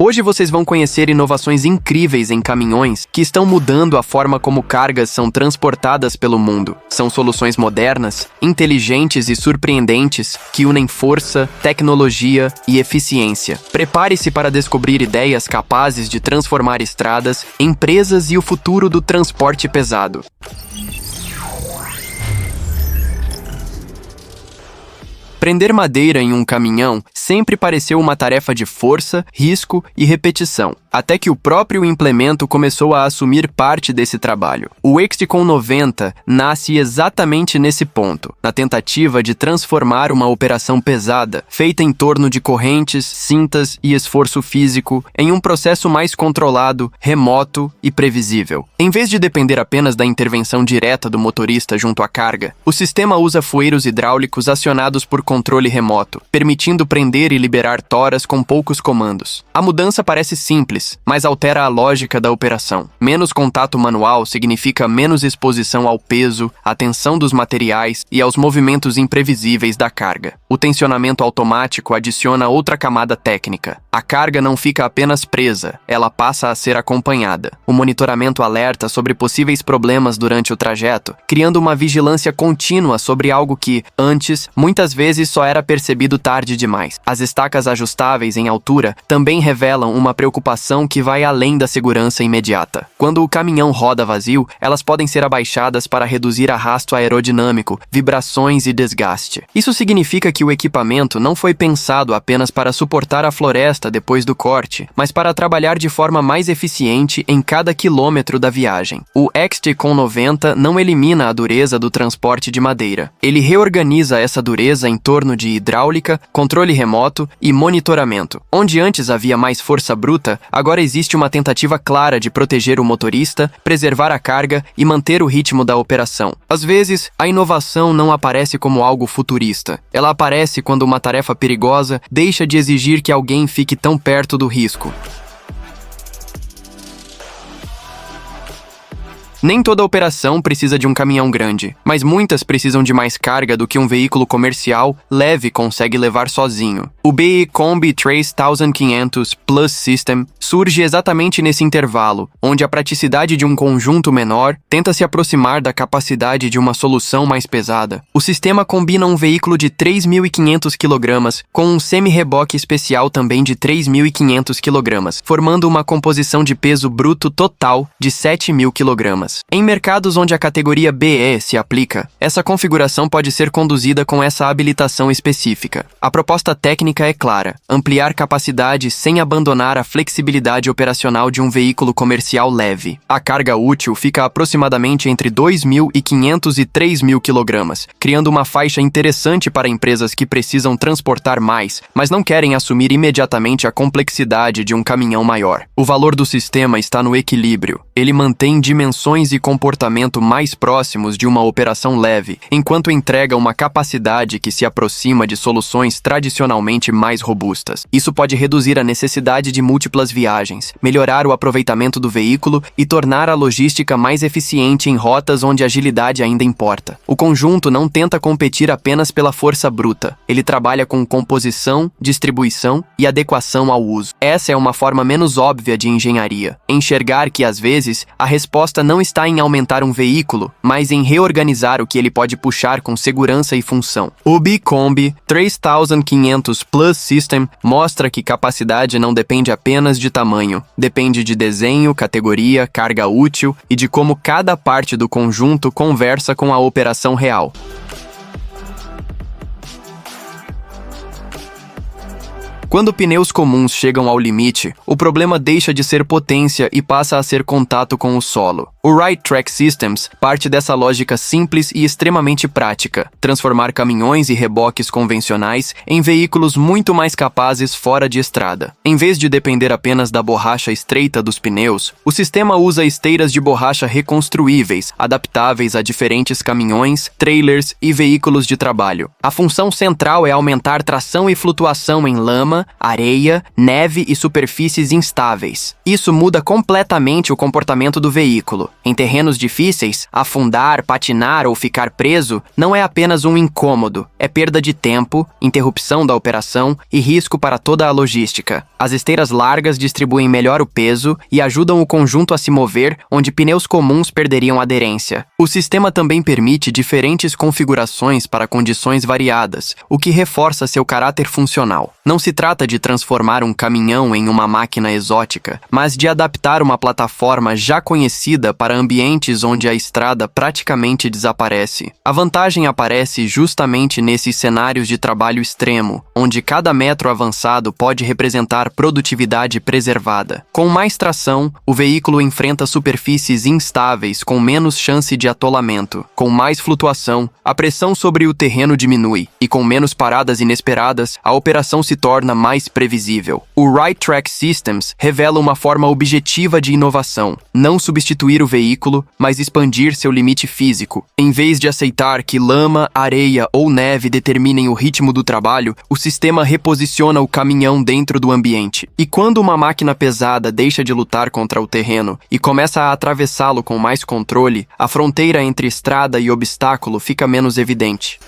Hoje vocês vão conhecer inovações incríveis em caminhões que estão mudando a forma como cargas são transportadas pelo mundo. São soluções modernas, inteligentes e surpreendentes que unem força, tecnologia e eficiência. Prepare-se para descobrir ideias capazes de transformar estradas, empresas e o futuro do transporte pesado. Prender madeira em um caminhão sempre pareceu uma tarefa de força, risco e repetição, até que o próprio implemento começou a assumir parte desse trabalho. O Hexticon 90 nasce exatamente nesse ponto, na tentativa de transformar uma operação pesada, feita em torno de correntes, cintas e esforço físico, em um processo mais controlado, remoto e previsível. Em vez de depender apenas da intervenção direta do motorista junto à carga, o sistema usa fueiros hidráulicos acionados por controle remoto, permitindo prender e liberar toras com poucos comandos. A mudança parece simples, mas altera a lógica da operação. Menos contato manual significa menos exposição ao peso, à tensão dos materiais e aos movimentos imprevisíveis da carga. O tensionamento automático adiciona outra camada técnica. A carga não fica apenas presa, ela passa a ser acompanhada. O monitoramento alerta sobre possíveis problemas durante o trajeto, criando uma vigilância contínua sobre algo que, antes, muitas vezes só era percebido tarde demais. As estacas ajustáveis em altura também revelam uma preocupação que vai além da segurança imediata. Quando o caminhão roda vazio, elas podem ser abaixadas para reduzir arrasto aerodinâmico, vibrações e desgaste. Isso significa que o equipamento não foi pensado apenas para suportar a floresta depois do corte, mas para trabalhar de forma mais eficiente em cada quilômetro da viagem. O Hexticon 90 não elimina a dureza do transporte de madeira. Ele reorganiza essa dureza em torno de hidráulica, controle remoto e monitoramento. Onde antes havia mais força bruta, agora existe uma tentativa clara de proteger o motorista, preservar a carga e manter o ritmo da operação. Às vezes, a inovação não aparece como algo futurista. Ela aparece quando uma tarefa perigosa deixa de exigir que alguém fique tão perto do risco. Nem toda operação precisa de um caminhão grande, mas muitas precisam de mais carga do que um veículo comercial leve consegue levar sozinho. O BE Combi 3500 Plus System surge exatamente nesse intervalo, onde a praticidade de um conjunto menor tenta se aproximar da capacidade de uma solução mais pesada. O sistema combina um veículo de 3.500 kg com um semi-reboque especial também de 3.500 kg, formando uma composição de peso bruto total de 7.000 kg. Em mercados onde a categoria BE se aplica, essa configuração pode ser conduzida com essa habilitação específica. A proposta técnica é clara: ampliar capacidade sem abandonar a flexibilidade operacional de um veículo comercial leve. A carga útil fica aproximadamente entre 2.500 e 3.000 kg, criando uma faixa interessante para empresas que precisam transportar mais, mas não querem assumir imediatamente a complexidade de um caminhão maior. O valor do sistema está no equilíbrio. Ele mantém dimensões e comportamento mais próximos de uma operação leve, enquanto entrega uma capacidade que se aproxima de soluções tradicionalmente mais robustas. Isso pode reduzir a necessidade de múltiplas viagens, melhorar o aproveitamento do veículo e tornar a logística mais eficiente em rotas onde a agilidade ainda importa. O conjunto não tenta competir apenas pela força bruta. Ele trabalha com composição, distribuição e adequação ao uso. Essa é uma forma menos óbvia de engenharia. Enxergar que, às vezes, a resposta não está em aumentar um veículo, mas em reorganizar o que ele pode puxar com segurança e função. O BE Combi 3500 Plus System mostra que capacidade não depende apenas de tamanho, depende de desenho, categoria, carga útil e de como cada parte do conjunto conversa com a operação real. Quando pneus comuns chegam ao limite, o problema deixa de ser potência e passa a ser contato com o solo. O Right Track Systems parte dessa lógica simples e extremamente prática: transformar caminhões e reboques convencionais em veículos muito mais capazes fora de estrada. Em vez de depender apenas da borracha estreita dos pneus, o sistema usa esteiras de borracha reconstruíveis, adaptáveis a diferentes caminhões, trailers e veículos de trabalho. A função central é aumentar tração e flutuação em lama, lama, areia, neve e superfícies instáveis. Isso muda completamente o comportamento do veículo. Em terrenos difíceis, afundar, patinar ou ficar preso não é apenas um incômodo, é perda de tempo, interrupção da operação e risco para toda a logística. As esteiras largas distribuem melhor o peso e ajudam o conjunto a se mover onde pneus comuns perderiam aderência. O sistema também permite diferentes configurações para condições variadas, o que reforça seu caráter funcional. Não se trata de transformar um caminhão em uma máquina exótica, mas de adaptar uma plataforma já conhecida para ambientes onde a estrada praticamente desaparece. A vantagem aparece justamente nesses cenários de trabalho extremo, onde cada metro avançado pode representar produtividade preservada. Com mais tração, o veículo enfrenta superfícies instáveis com menos chance de atolamento. Com mais flutuação, a pressão sobre o terreno diminui, e com menos paradas inesperadas, a operação se torna mais previsível. O Right Track Systems revela uma forma objetiva de inovação, não substituir o veículo, mas expandir seu limite físico. Em vez de aceitar que lama, areia ou neve determinem o ritmo do trabalho, o sistema reposiciona o caminhão dentro do ambiente. E quando uma máquina pesada deixa de lutar contra o terreno e começa a atravessá-lo com mais controle, a fronteira entre estrada e obstáculo fica menos evidente.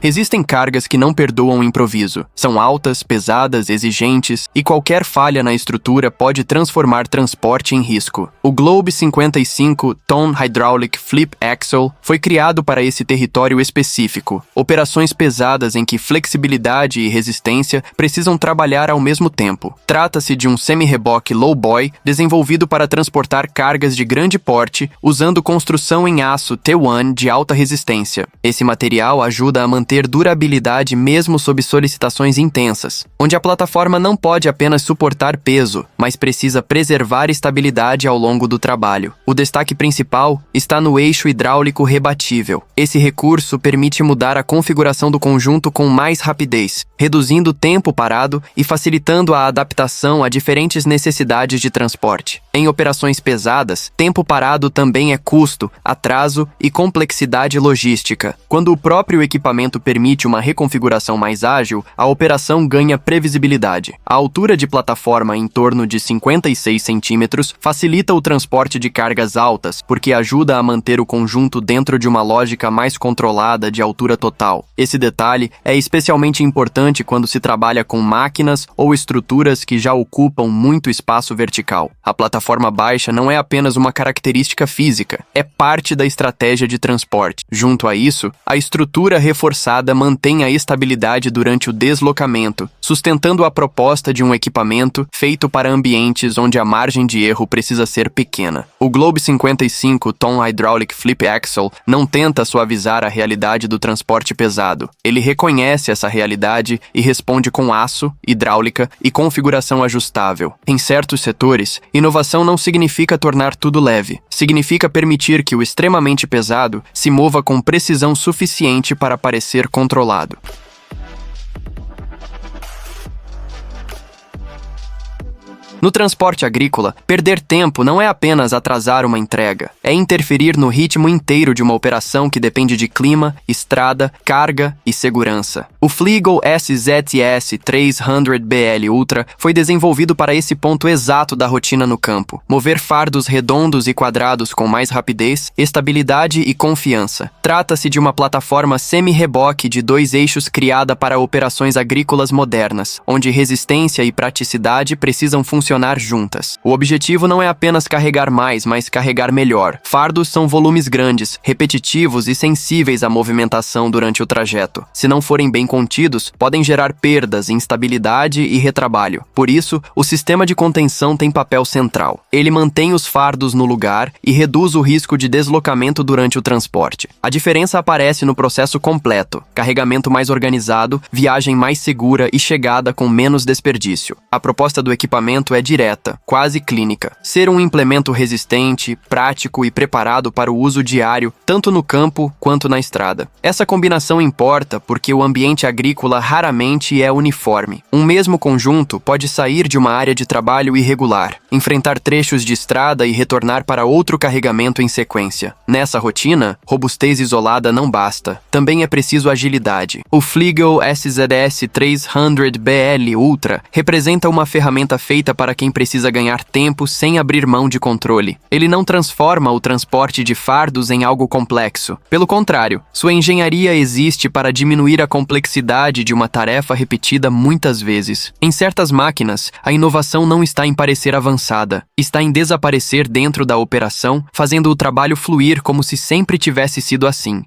Existem cargas que não perdoam o improviso. São altas, pesadas, exigentes, e qualquer falha na estrutura pode transformar transporte em risco. O Globe 55 Ton Hydraulic Flip Axle foi criado para esse território específico. Operações pesadas em que flexibilidade e resistência precisam trabalhar ao mesmo tempo. Trata-se de um semi-reboque low-boy desenvolvido para transportar cargas de grande porte usando construção em aço T1 de alta resistência. Esse material ajuda a manter durabilidade mesmo sob solicitações intensas, onde a plataforma não pode apenas suportar peso, mas precisa preservar estabilidade ao longo do trabalho. O destaque principal está no eixo hidráulico rebatível. Esse recurso permite mudar a configuração do conjunto com mais rapidez, reduzindo o tempo parado e facilitando a adaptação a diferentes necessidades de transporte. Em operações pesadas, tempo parado também é custo, atraso e complexidade logística. Quando o próprio equipamento permite uma reconfiguração mais ágil, a operação ganha previsibilidade. A altura de plataforma em torno de 56 centímetros facilita o transporte de cargas altas, porque ajuda a manter o conjunto dentro de uma lógica mais controlada de altura total. Esse detalhe é especialmente importante quando se trabalha com máquinas ou estruturas que já ocupam muito espaço vertical. A plataforma baixa não é apenas uma característica física, é parte da estratégia de transporte. Junto a isso, a estrutura reforçada mantém a estabilidade durante o deslocamento, sustentando a proposta de um equipamento feito para ambientes onde a margem de erro precisa ser pequena. O Globe 55 Ton Hydraulic Flip Axle não tenta suavizar a realidade do transporte pesado. Ele reconhece essa realidade e responde com aço, hidráulica e configuração ajustável. Em certos setores, inovação não significa tornar tudo leve. Significa permitir que o extremamente pesado se mova com precisão suficiente para parecer controlado. No transporte agrícola, perder tempo não é apenas atrasar uma entrega, é interferir no ritmo inteiro de uma operação que depende de clima, estrada, carga e segurança. O Fliegl SZS 300BL Ultra foi desenvolvido para esse ponto exato da rotina no campo: mover fardos redondos e quadrados com mais rapidez, estabilidade e confiança. Trata-se de uma plataforma semi-reboque de 2 eixos criada para operações agrícolas modernas, onde resistência e praticidade precisam funcionar juntas. O objetivo não é apenas carregar mais, mas carregar melhor. Fardos são volumes grandes, repetitivos e sensíveis à movimentação durante o trajeto. Se não forem bem contidos, podem gerar perdas, instabilidade e retrabalho. Por isso, o sistema de contenção tem papel central. Ele mantém os fardos no lugar e reduz o risco de deslocamento durante o transporte. A diferença aparece no processo completo: carregamento mais organizado, viagem mais segura e chegada com menos desperdício. A proposta do equipamento é direta, quase clínica. Ser um implemento resistente, prático e preparado para o uso diário, tanto no campo quanto na estrada. Essa combinação importa porque o ambiente agrícola raramente é uniforme. Um mesmo conjunto pode sair de uma área de trabalho irregular, enfrentar trechos de estrada e retornar para outro carregamento em sequência. Nessa rotina, robustez isolada não basta. Também é preciso agilidade. O Fliegl SZS 300BL Ultra representa uma ferramenta feita para quem precisa ganhar tempo sem abrir mão de controle. Ele não transforma o transporte de fardos em algo complexo. Pelo contrário, sua engenharia existe para diminuir a complexidade de uma tarefa repetida muitas vezes. Em certas máquinas, a inovação não está em parecer avançada, está em desaparecer dentro da operação, fazendo o trabalho fluir como se sempre tivesse sido assim.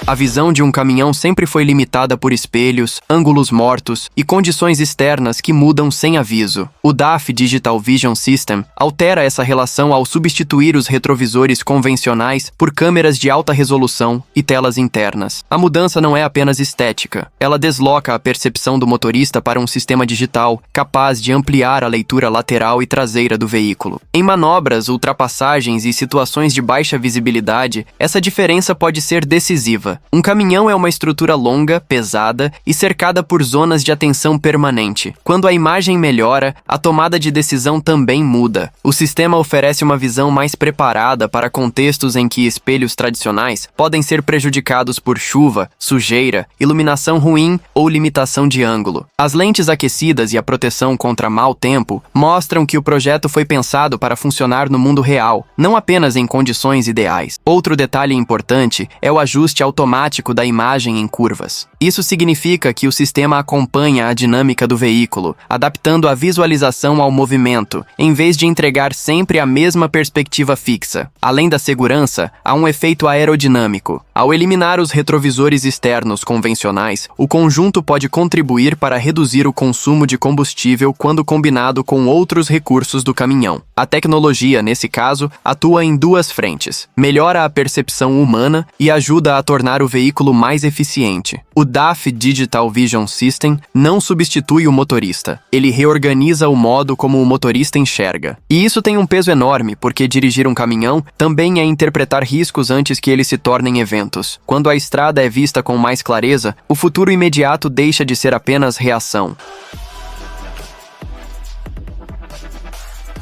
A visão de um caminhão sempre foi limitada por espelhos, ângulos mortos e condições externas que mudam sem aviso. O DAF Digital Vision System altera essa relação ao substituir os retrovisores convencionais por câmeras de alta resolução e telas internas. A mudança não é apenas estética, ela desloca a percepção do motorista para um sistema digital capaz de ampliar a leitura lateral e traseira do veículo. Em manobras, ultrapassagens e situações de baixa visibilidade, essa diferença pode ser decisiva. Um caminhão é uma estrutura longa, pesada e cercada por zonas de atenção permanente. Quando a imagem melhora, a tomada de decisão também muda. O sistema oferece uma visão mais preparada para contextos em que espelhos tradicionais podem ser prejudicados por chuva, sujeira, iluminação ruim ou limitação de ângulo. As lentes aquecidas e a proteção contra mau tempo mostram que o projeto foi pensado para funcionar no mundo real, não apenas em condições ideais. Outro detalhe importante é o ajuste automático da imagem em curvas. Isso significa que o sistema acompanha a dinâmica do veículo, adaptando a visualização ao movimento, em vez de entregar sempre a mesma perspectiva fixa. Além da segurança, há um efeito aerodinâmico. Ao eliminar os retrovisores externos convencionais, o conjunto pode contribuir para reduzir o consumo de combustível quando combinado com outros recursos do caminhão. A tecnologia, nesse caso, atua em duas frentes. Melhora a percepção humana e ajuda a tornar o veículo mais eficiente. O DAF Digital Vision System não substitui o motorista. Ele reorganiza o modo como o motorista enxerga. E isso tem um peso enorme, porque dirigir um caminhão também é interpretar riscos antes que eles se tornem eventos. Quando a estrada é vista com mais clareza, o futuro imediato deixa de ser apenas reação.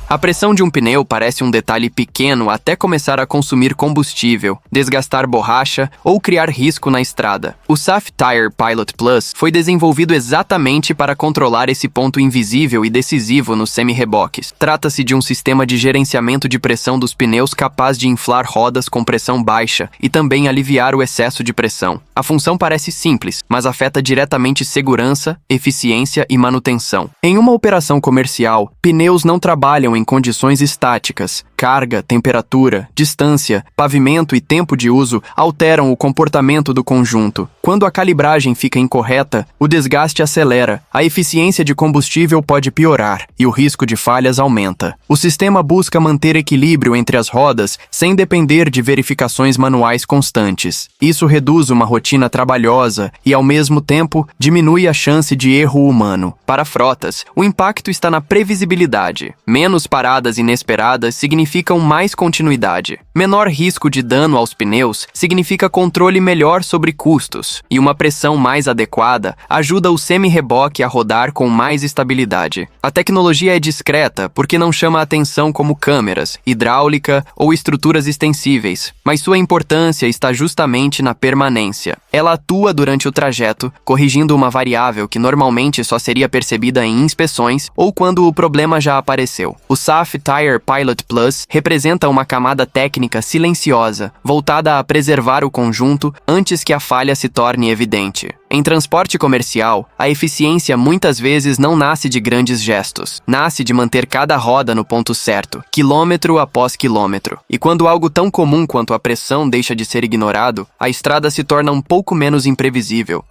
A pressão de um pneu parece um detalhe pequeno até começar a consumir combustível, desgastar borracha ou criar risco na estrada. O SAF Tire Pilot Plus foi desenvolvido exatamente para controlar esse ponto invisível e decisivo nos semi-reboques. Trata-se de um sistema de gerenciamento de pressão dos pneus capaz de inflar rodas com pressão baixa e também aliviar o excesso de pressão. A função parece simples, mas afeta diretamente segurança, eficiência e manutenção. Em uma operação comercial, pneus não trabalham em condições estáticas. Carga, temperatura, distância, pavimento e tempo de uso alteram o comportamento do conjunto. Quando a calibragem fica incorreta, o desgaste acelera, a eficiência de combustível pode piorar e o risco de falhas aumenta. O sistema busca manter equilíbrio entre as rodas sem depender de verificações manuais constantes. Isso reduz uma rotina trabalhosa e, ao mesmo tempo, diminui a chance de erro humano. Para frotas, o impacto está na previsibilidade. Menos paradas inesperadas significam mais continuidade. Menor risco de dano aos pneus significa controle melhor sobre custos, e uma pressão mais adequada ajuda o semi-reboque a rodar com mais estabilidade. A tecnologia é discreta porque não chama atenção como câmeras, hidráulica ou estruturas extensíveis, mas sua importância está justamente na permanência. Ela atua durante o trajeto, corrigindo uma variável que normalmente só seria percebida em inspeções ou quando o problema já apareceu. O SAF Tire Pilot Plus representa uma camada técnica silenciosa, voltada a preservar o conjunto antes que a falha se torne evidente. Em transporte comercial, a eficiência muitas vezes não nasce de grandes gestos. Nasce de manter cada roda no ponto certo, quilômetro após quilômetro. E quando algo tão comum quanto a pressão deixa de ser ignorado, a estrada se torna um pouco menos imprevisível.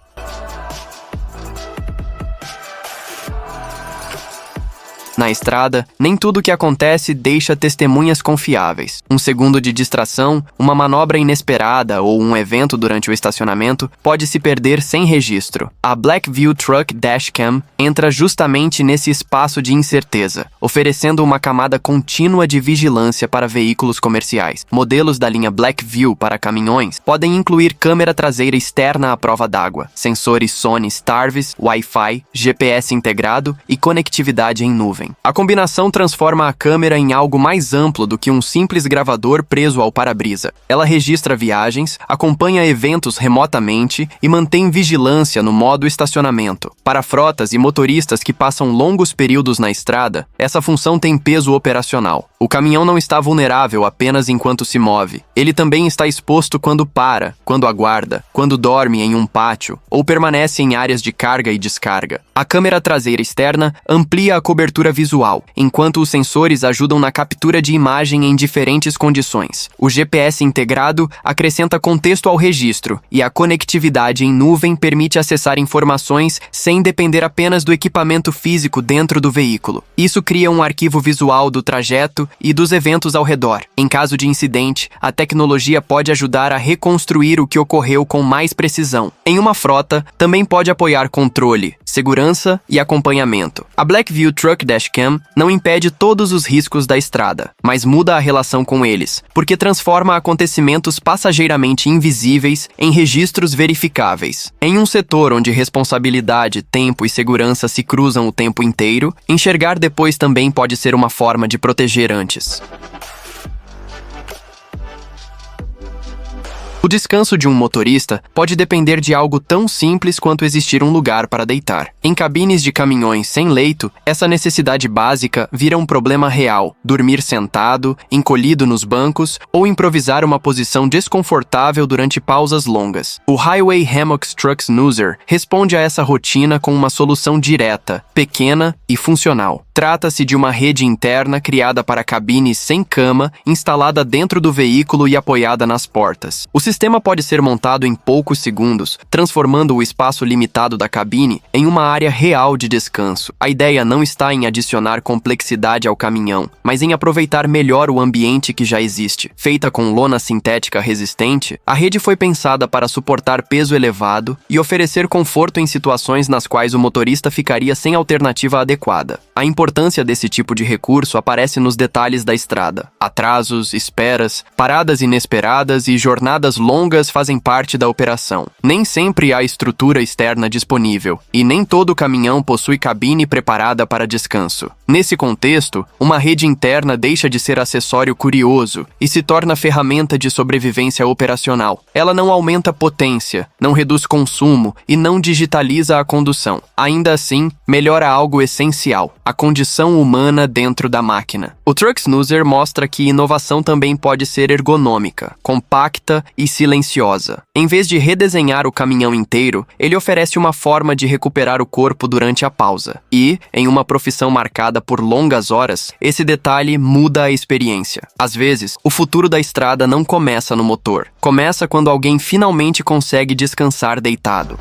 Na estrada, nem tudo o que acontece deixa testemunhas confiáveis. Um segundo de distração, uma manobra inesperada ou um evento durante o estacionamento pode se perder sem registro. A Blackview Truck Dashcam entra justamente nesse espaço de incerteza, oferecendo uma camada contínua de vigilância para veículos comerciais. Modelos da linha Blackview para caminhões podem incluir câmera traseira externa à prova d'água, sensores Sony Starvis, Wi-Fi, GPS integrado e conectividade em nuvem. A combinação transforma a câmera em algo mais amplo do que um simples gravador preso ao para-brisa. Ela registra viagens, acompanha eventos remotamente e mantém vigilância no modo estacionamento. Para frotas e motoristas que passam longos períodos na estrada, essa função tem peso operacional. O caminhão não está vulnerável apenas enquanto se move. Ele também está exposto quando para, quando aguarda, quando dorme em um pátio ou permanece em áreas de carga e descarga. A câmera traseira externa amplia a cobertura visual, enquanto os sensores ajudam na captura de imagem em diferentes condições. O GPS integrado acrescenta contexto ao registro e a conectividade em nuvem permite acessar informações sem depender apenas do equipamento físico dentro do veículo. Isso cria um arquivo visual do trajeto e dos eventos ao redor. Em caso de incidente, a tecnologia pode ajudar a reconstruir o que ocorreu com mais precisão. Em uma frota, também pode apoiar controle, segurança e acompanhamento. A Blackview Truck Dashcam não impede todos os riscos da estrada, mas muda a relação com eles, porque transforma acontecimentos passageiramente invisíveis em registros verificáveis. Em um setor onde responsabilidade, tempo e segurança se cruzam o tempo inteiro, enxergar depois também pode ser uma forma de proteger antes. O descanso de um motorista pode depender de algo tão simples quanto existir um lugar para deitar. Em cabines de caminhões sem leito, essa necessidade básica vira um problema real. Dormir sentado, encolhido nos bancos ou improvisar uma posição desconfortável durante pausas longas. O Highway Hammocks Truck Snoozer responde a essa rotina com uma solução direta, pequena e funcional. Trata-se de uma rede interna criada para cabines sem cama, instalada dentro do veículo e apoiada nas portas. O sistema pode ser montado em poucos segundos, transformando o espaço limitado da cabine em uma área real de descanso. A ideia não está em adicionar complexidade ao caminhão, mas em aproveitar melhor o ambiente que já existe. Feita com lona sintética resistente, a rede foi pensada para suportar peso elevado e oferecer conforto em situações nas quais o motorista ficaria sem alternativa adequada. A importância desse tipo de recurso aparece nos detalhes da estrada. Atrasos, esperas, paradas inesperadas e jornadas longas fazem parte da operação. Nem sempre há estrutura externa disponível, e nem todo caminhão possui cabine preparada para descanso. Nesse contexto, uma rede interna deixa de ser acessório curioso e se torna ferramenta de sobrevivência operacional. Ela não aumenta potência, não reduz consumo e não digitaliza a condução. Ainda assim, melhora algo essencial: a condição humana dentro da máquina. O Truck Snoozer mostra que inovação também pode ser ergonômica, compacta e silenciosa. Em vez de redesenhar o caminhão inteiro, ele oferece uma forma de recuperar o corpo durante a pausa. E, em uma profissão marcada por longas horas, esse detalhe muda a experiência. Às vezes, o futuro da estrada não começa no motor. Começa quando alguém finalmente consegue descansar deitado.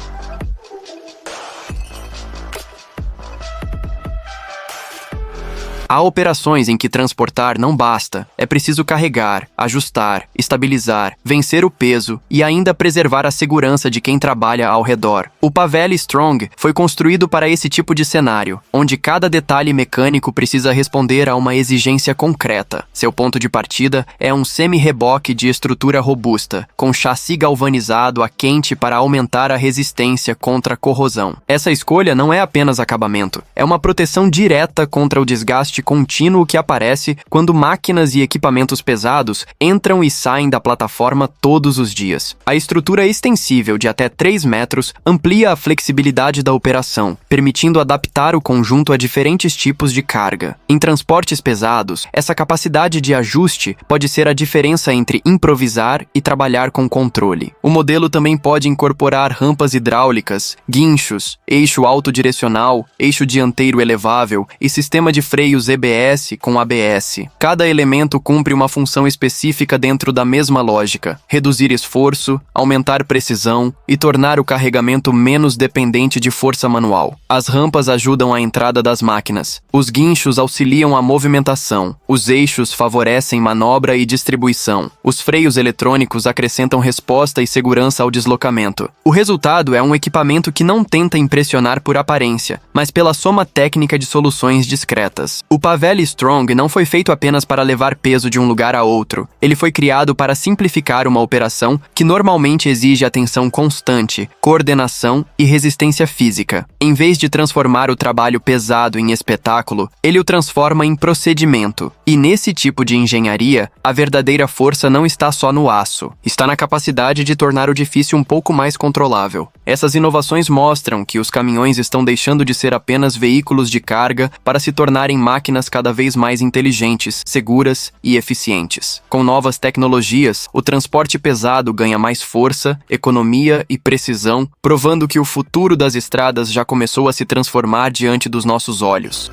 Há operações em que transportar não basta. É preciso carregar, ajustar, estabilizar, vencer o peso e ainda preservar a segurança de quem trabalha ao redor. O Pavelle Strong foi construído para esse tipo de cenário, onde cada detalhe mecânico precisa responder a uma exigência concreta. Seu ponto de partida é um semi-reboque de estrutura robusta, com chassi galvanizado a quente para aumentar a resistência contra a corrosão. Essa escolha não é apenas acabamento, é uma proteção direta contra o desgaste contínuo que aparece quando máquinas e equipamentos pesados entram e saem da plataforma todos os dias. A estrutura extensível de até 3 metros amplia a flexibilidade da operação, permitindo adaptar o conjunto a diferentes tipos de carga. Em transportes pesados, essa capacidade de ajuste pode ser a diferença entre improvisar e trabalhar com controle. O modelo também pode incorporar rampas hidráulicas, guinchos, eixo autodirecional, eixo dianteiro elevável e sistema de freios freios EBS com ABS. Cada elemento cumpre uma função específica dentro da mesma lógica: reduzir esforço, aumentar precisão e tornar o carregamento menos dependente de força manual. As rampas ajudam a entrada das máquinas. Os guinchos auxiliam a movimentação. Os eixos favorecem manobra e distribuição. Os freios eletrônicos acrescentam resposta e segurança ao deslocamento. O resultado é um equipamento que não tenta impressionar por aparência, mas pela soma técnica de soluções discretas. O Pavel Strong não foi feito apenas para levar peso de um lugar a outro. Ele foi criado para simplificar uma operação que normalmente exige atenção constante, coordenação e resistência física. Em vez de transformar o trabalho pesado em espetáculo, ele o transforma em procedimento. E nesse tipo de engenharia, a verdadeira força não está só no aço, está na capacidade de tornar o difícil um pouco mais controlável. Essas inovações mostram que os caminhões estão deixando de ser apenas veículos de carga para se tornarem máquinas cada vez mais inteligentes, seguras e eficientes. Com novas tecnologias, o transporte pesado ganha mais força, economia e precisão, provando que o futuro das estradas já começou a se transformar diante dos nossos olhos.